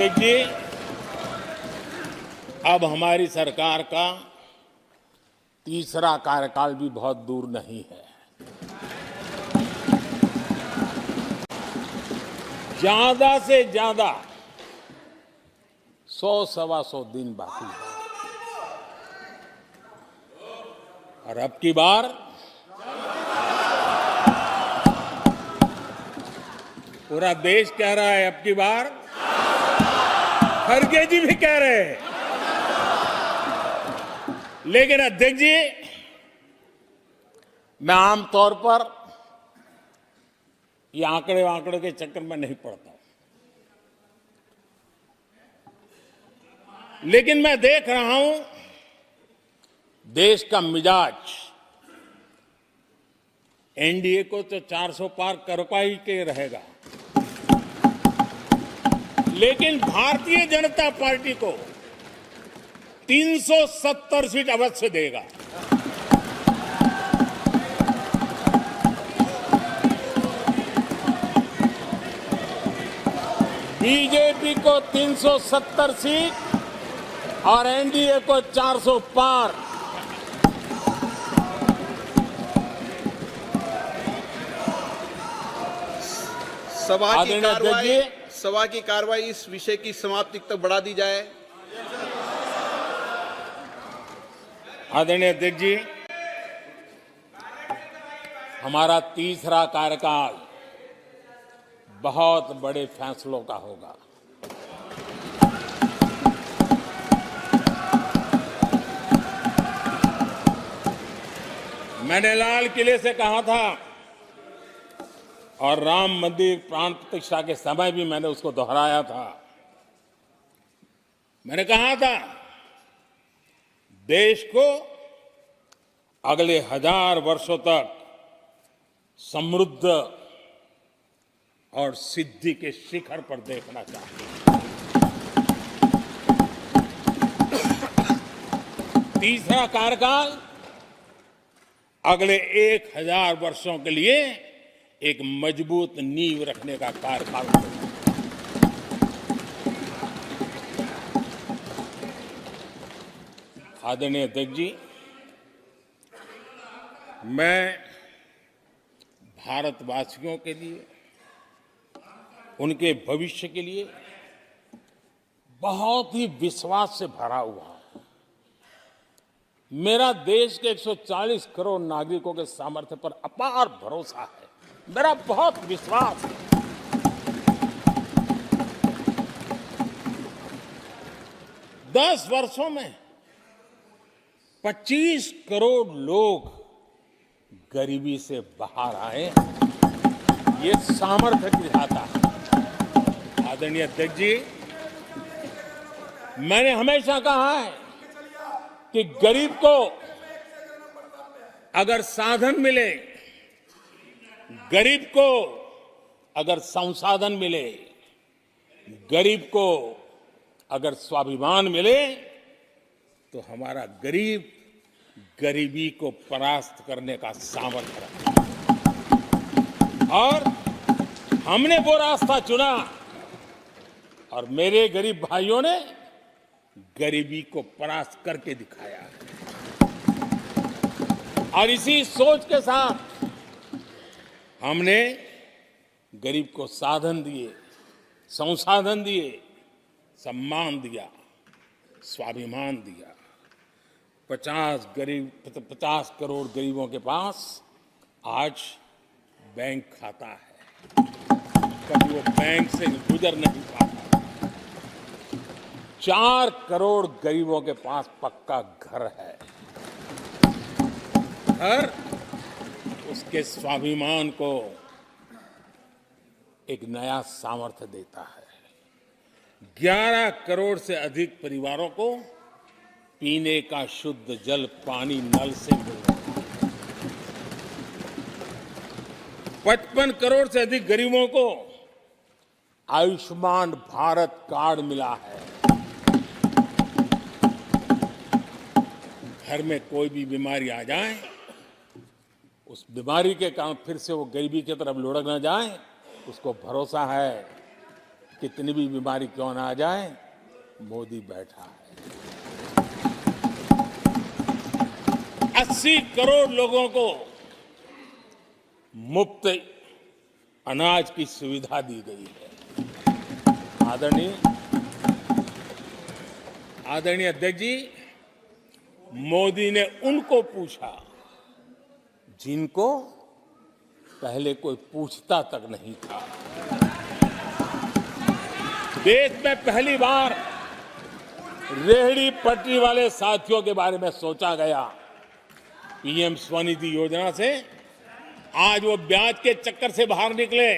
जी, अब हमारी सरकार का तीसरा कार्यकाल भी बहुत दूर नहीं है। ज्यादा से ज्यादा 100-125 दिन बाकी है। और अब की बार पूरा देश कह रहा है, अब की बार खड़गे जी भी कह रहे हैं। लेकिन अध्यक्ष जी, मैं आमतौर पर ये आंकड़े के चक्कर में नहीं पड़ता, लेकिन मैं देख रहा हूं देश का मिजाज एनडीए को तो 400 पार कर पाई के रहेगा, लेकिन भारतीय जनता पार्टी को 370 सीट अवश्य देगा। बीजेपी को 370 सीट और एनडीए को 400 पार। सभा की कार्रवाई इस विषय की समाप्ति तक बढ़ा दी जाए। आदरणीय अध्यक्ष जी, हमारा तीसरा कार्यकाल बहुत बड़े फैसलों का होगा। मैंने लाल किले से कहा था और राम मंदिर प्राण प्रतिष्ठा के समय भी मैंने उसको दोहराया था। मैंने कहा था देश को अगले 1000 वर्षों तक समृद्ध और सिद्धि के शिखर पर देखना चाहिए। तीसरा कार्यकाल अगले 1000 वर्षों के लिए एक मजबूत नींव रखने का कार्यकाल होगा। आदरणीय अध्यक्ष जी, मैं भारतवासियों के लिए, उनके भविष्य के लिए बहुत ही विश्वास से भरा हुआ है। मेरा देश के 140 करोड़ नागरिकों के सामर्थ्य पर अपार भरोसा है, मेरा बहुत विश्वास है। दस वर्षों में 25 करोड़ लोग गरीबी से बाहर आए, ये सामर्थ्य दिखाता है। आदरणीय अध्यक्ष जी, मैंने हमेशा कहा है कि गरीब को अगर साधन मिले, गरीब को अगर संसाधन मिले, गरीब को अगर स्वाभिमान मिले, तो हमारा गरीब गरीबी को परास्त करने का सामर्थ्य रखता है। और हमने वो रास्ता चुना और मेरे गरीब भाइयों ने गरीबी को परास्त करके दिखाया है। और इसी सोच के साथ हमने गरीब को साधन दिए, संसाधन दिए, सम्मान दिया, स्वाभिमान दिया। 50 करोड़ गरीबों के पास आज बैंक खाता है, कभी वो बैंक से गुजर नहीं पाता। 4 करोड़ गरीबों के पास पक्का घर है। घर उसके स्वाभिमान को एक नया सामर्थ्य देता है। 11 करोड़ से अधिक परिवारों को पीने का शुद्ध जल पानी नल से मिल रहा है। 55 करोड़ से अधिक गरीबों को आयुष्मान भारत कार्ड मिला है। घर में कोई भी बीमारी आ जाए, उस बीमारी के कारण फिर से वो गरीबी की तरफ लुढ़क न जाए, उसको भरोसा है कितनी भी बीमारी क्यों ना आ जाए, मोदी बैठा है। 80 करोड़ लोगों को मुफ्त अनाज की सुविधा दी गई है। आदरणीय अध्यक्ष जी, मोदी ने उनको पूछा जिनको पहले कोई पूछता तक नहीं था। देश में पहली बार रेहड़ी पटरी वाले साथियों के बारे में सोचा गया। पीएम स्वनिधि योजना से आज वो ब्याज के चक्कर से बाहर निकले,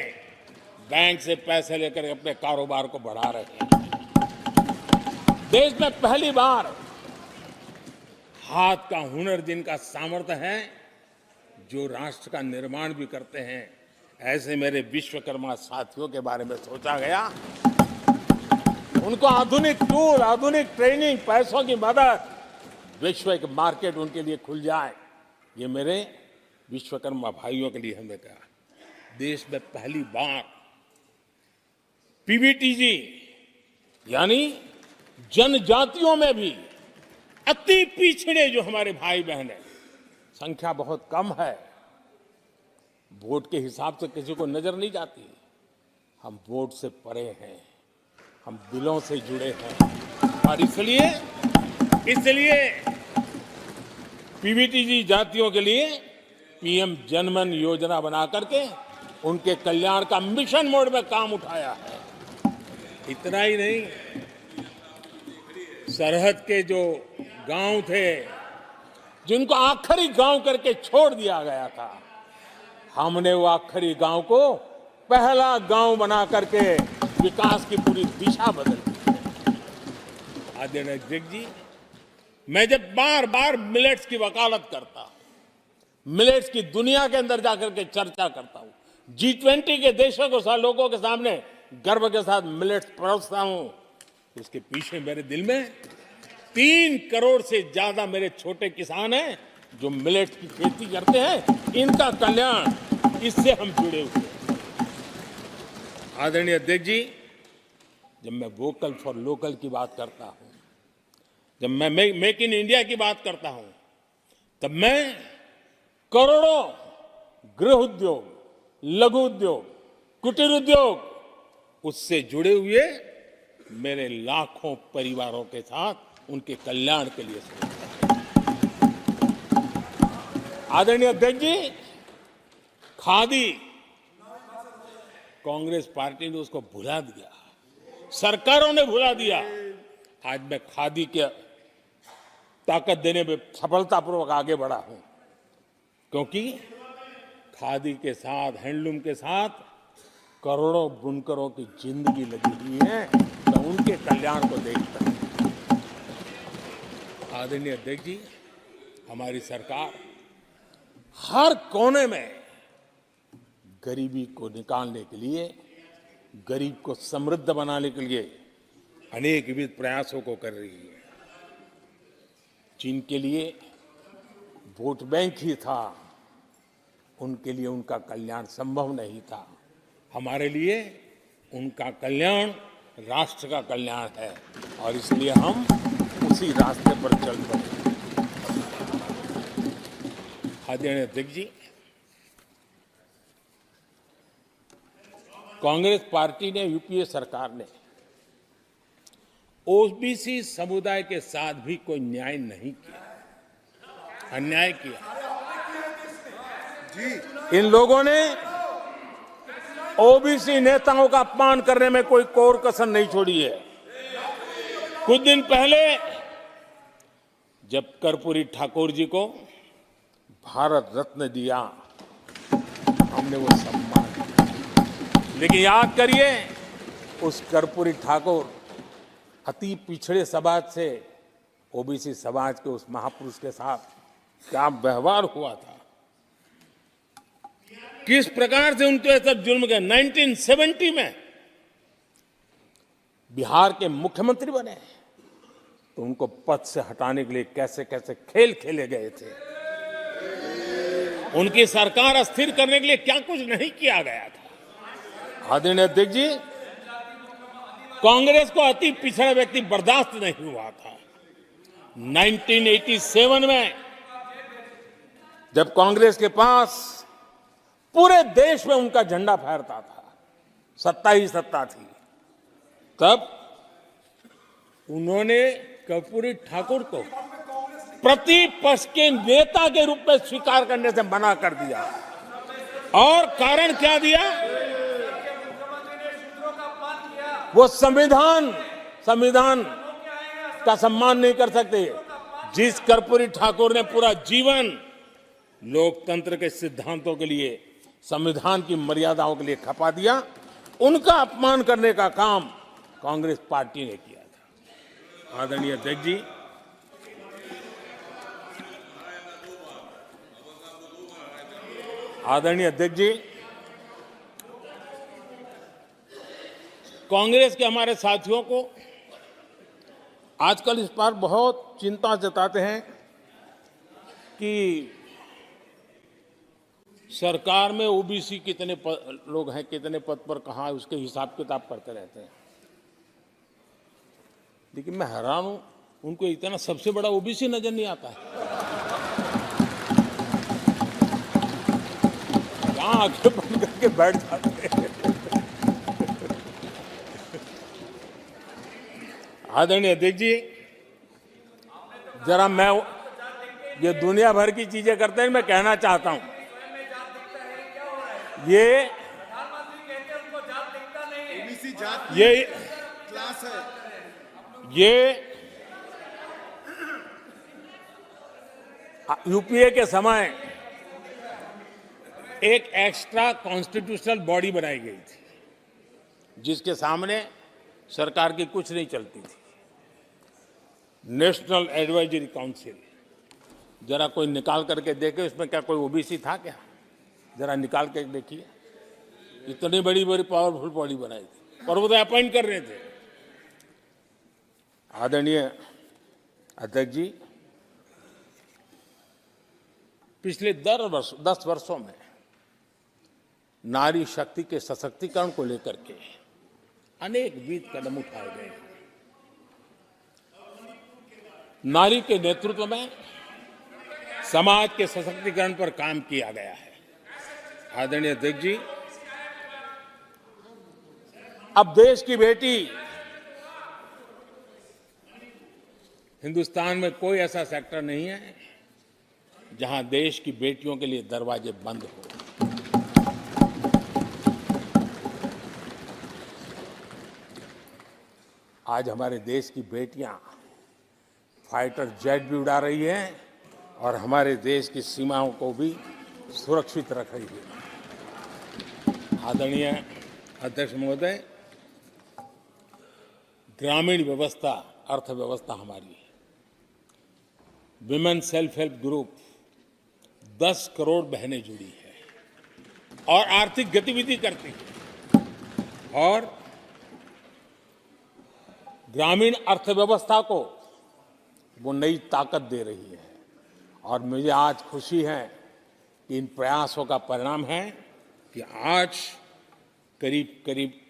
बैंक से पैसे लेकर अपने कारोबार को बढ़ा रहे हैं। देश में पहली बार हाथ का हुनर जिनका सामर्थ्य है, जो राष्ट्र का निर्माण भी करते हैं, ऐसे मेरे विश्वकर्मा साथियों के बारे में सोचा गया। उनको आधुनिक टूल, आधुनिक ट्रेनिंग, पैसों की मदद, वैश्विक मार्केट उनके लिए खुल जाए, ये मेरे विश्वकर्मा भाइयों के लिए हमने कहा। देश में पहली बार पीवीटीजी यानी जनजातियों में भी अति पिछड़े जो हमारे भाई बहन हैं, संख्या बहुत कम है, वोट के हिसाब से किसी को नजर नहीं जाती। हम वोट से परे हैं, हम दिलों से जुड़े हैं और इसलिए पीवीटीजी जातियों के लिए पीएम जनमन योजना बना करके उनके कल्याण का मिशन मोड में काम उठाया है। इतना ही नहीं, सरहद के जो गांव थे जिनको आखिरी गांव करके छोड़ दिया गया था, हमने वो आखिरी गांव को पहला गांव बना करके विकास की पूरी दिशा बदल दी। आदरणीय अध्यक्ष जी, मैं जब बार बार मिलेट्स की वकालत करता हूं, मिलेट्स की दुनिया के अंदर जाकर के चर्चा करता हूं, G20 के देशों को लोगों के सामने गर्व के साथ मिलेट्स परोसता हूं, उसके पीछे मेरे दिल में 3 करोड़ से ज्यादा मेरे छोटे किसान हैं जो मिलेट्स की खेती करते हैं। इनका कल्याण, इससे हम जुड़े हुए हैं। आदरणीय अध्यक्ष जी, जब मैं वोकल फॉर लोकल की बात करता हूं, जब मैं मेक इन इंडिया की बात करता हूं, तब मैं करोड़ों गृह उद्योग, लघु उद्योग, कुटीर उद्योग, उससे जुड़े हुए मेरे लाखों परिवारों के साथ उनके कल्याण के लिए सोचता हूं। आदरणीय अध्यक्ष जी, खादी, कांग्रेस पार्टी ने उसको भुला दिया, सरकारों ने भुला दिया। आज मैं खादी के ताकत देने में सफलतापूर्वक आगे बढ़ा हूं, क्योंकि खादी के साथ, हैंडलूम के साथ करोड़ों बुनकरों की जिंदगी लगी हुई है। मैं उनके कल्याण को देखता हूं। आदरणीय अध्यक्ष जी, हमारी सरकार हर कोने में गरीबी को निकालने के लिए, गरीब को समृद्ध बनाने के लिए अनेक विविध प्रयासों को कर रही है। जिनके लिए वोट बैंक ही था, उनके लिए उनका कल्याण संभव नहीं था। हमारे लिए उनका कल्याण राष्ट्र का कल्याण है और इसलिए हम उसी रास्ते पर चल पड़े। आदरणीय अध्यक्ष जी, कांग्रेस पार्टी ने, यूपीए सरकार ने ओबीसी समुदाय के साथ भी कोई न्याय नहीं किया, अन्याय किया। इन लोगों ने ओबीसी नेताओं का अपमान करने में कोई कोर कसर नहीं छोड़ी है। कुछ दिन पहले जब कर्पूरी ठाकुर जी को भारत रत्न दिया, हमने वो सम्मान किया। लेकिन याद करिए, उस कर्पूरी ठाकुर अति पिछड़े समाज से ओबीसी समाज के उस महापुरुष के साथ क्या व्यवहार हुआ था, किस प्रकार से उनके साथ जुल्म किया। 1970 में बिहार के मुख्यमंत्री बने तो उनको पद से हटाने के लिए कैसे कैसे खेल खेले गए थे। उनकी सरकार अस्थिर करने के लिए क्या कुछ नहीं किया गया था। आदरणीय अध्यक्ष जी, कांग्रेस को अति पिछड़ा व्यक्ति बर्दाश्त नहीं हुआ था। 1987 में जब कांग्रेस के पास पूरे देश में उनका झंडा फहरता था, सत्ता ही सत्ता थी, तब उन्होंने कर्पूरी ठाकुर को प्रतिपक्ष के नेता के रूप में स्वीकार करने से मना कर दिया। और कारण क्या दिया? वो संविधान का सम्मान नहीं कर सकते। जिस कर्पूरी ठाकुर ने पूरा जीवन लोकतंत्र के सिद्धांतों के लिए, संविधान की मर्यादाओं के लिए खपा दिया, उनका अपमान करने का काम कांग्रेस पार्टी ने किया था। आदरणीय अध्यक्ष जी, कांग्रेस के हमारे साथियों को आजकल इस पर बहुत चिंता जताते हैं कि सरकार में ओबीसी कितने लोग हैं, कितने पद पर कहाँ है, उसके हिसाब किताब करते रहते हैं। लेकिन मैं हैरान हूं, उनको इतना सबसे बड़ा ओबीसी नजर नहीं आता है। कहाँ आंखें बंद करके बैठ जाते हैं। आदरणीय अध्यक्ष जी, जरा मैं ये दुनिया भर की चीजें करते हैं, मैं कहना चाहता हूं, ये यूपीए के समय एक एक्स्ट्रा कॉन्स्टिट्यूशनल बॉडी बनाई गई थी, जिसके सामने सरकार की कुछ नहीं चलती थी। नेशनल एडवाइजरी काउंसिल, जरा कोई निकाल करके देखे उसमें क्या कोई ओबीसी था क्या? जरा निकाल के देखिए। इतनी बड़ी बड़ी पावरफुल बॉडी बनाई थी और वो तो अपॉइंट कर रहे थे। आदरणीय अध्यक्ष जी, पिछले 10 वर्षों में नारी शक्ति के सशक्तिकरण को लेकर के अनेक विविध कदम उठाए गए हैं। नारी के नेतृत्व में समाज के सशक्तिकरण पर काम किया गया है। आदरणीय अध्यक्ष जी, अब देश की बेटी, हिंदुस्तान में कोई ऐसा सेक्टर नहीं है जहां देश की बेटियों के लिए दरवाजे बंद हो। आज हमारे देश की बेटियां फाइटर जेट भी उड़ा रही हैं और हमारे देश की सीमाओं को भी सुरक्षित रख रही है। आदरणीय अध्यक्ष महोदय, ग्रामीण व्यवस्था, अर्थव्यवस्था हमारी, women self help group 10 crore बहनें जुड़ी है और आर्थिक गतिविधि करती है और ग्रामीण अर्थव्यवस्था को वो नई ताकत दे रही है। और मुझे आज खुशी है कि इन प्रयासों का परिणाम है कि आज करीब करीब